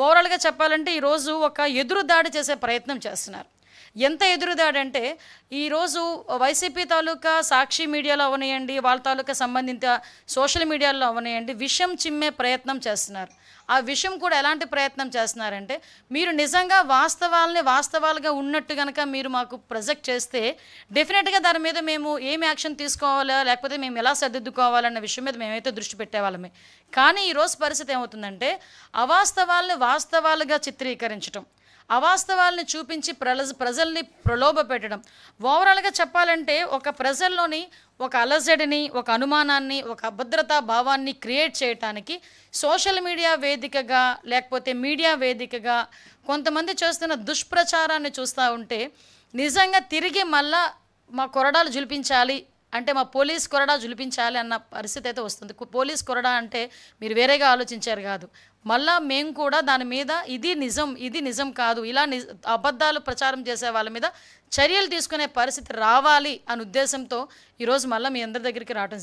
ఓవరాల్‌గా చెప్పాలంటే ఈరోజు ఒక ఎదురుదాడి చేసే ప్రయత్నం చేస్తున్నారు. ఎంత ఎదురుదాడి అంటే ఈరోజు వైసీపీ తాలూకా సాక్షి మీడియాలో అవనియండి, వాళ్ళ తాలూకా సంబంధిత సోషల్ మీడియాలో అవనియండి, విషం చిమ్మే ప్రయత్నం చేస్తున్నారు. ఆ విషం కూడా ఎలాంటి ప్రయత్నం చేస్తున్నారంటే, మీరు నిజంగా వాస్తవాల్ని వాస్తవాలుగా ఉన్నట్టు గనక మీరు మాకు ప్రొజెక్ట్ చేస్తే డెఫినెట్‌గా దాని మీద మేము ఏం యాక్షన్ తీసుకోవాలా, లేకపోతే మేము ఎలా సర్దిద్దుకోవాలన్న విషయం మీద మేమైతే దృష్టి పెట్టేవాళ్ళమే. కానీ ఈరోజు పరిస్థితి ఏమవుతుందంటే, అవాస్తవాల్ని వాస్తవాలుగా చిత్రీకరించటం, అవాస్తవాల్ని చూపించి ప్రజల్ని ప్రలోభపెట్టడం. ఓవరాల్‌గా చెప్పాలంటే ఒక ప్రజల్లోని ఒక అలజడిని, ఒక అనుమానాన్ని, ఒక అభద్రతా భావాన్ని క్రియేట్ చేయటానికి సోషల్ మీడియా వేదికగా, లేకపోతే మీడియా వేదికగా కొంతమంది చేస్తున్న దుష్ప్రచారాన్ని చూస్తూ ఉంటే నిజంగా తిరిగి మళ్ళా మా కొరడాలు జులిపించాలి అంటే, మా పోలీస్ కొరడా జులిపించాలి అన్న పరిస్థితి అయితే వస్తుంది. పోలీస్ కొరడా అంటే మీరు వేరేగా ఆలోచించారు కాదు. మళ్ళా మేము కూడా దాని మీద ఇది నిజం కాదు, ఇలా అబద్ధాలు ప్రచారం చేసే వాళ్ళ మీద చర్యలు తీసుకునే పరిస్థితి రావాలి అనే ఉద్దేశంతో ఈరోజు మళ్ళీ మీ అందరి దగ్గరికి రావటం జరిగింది.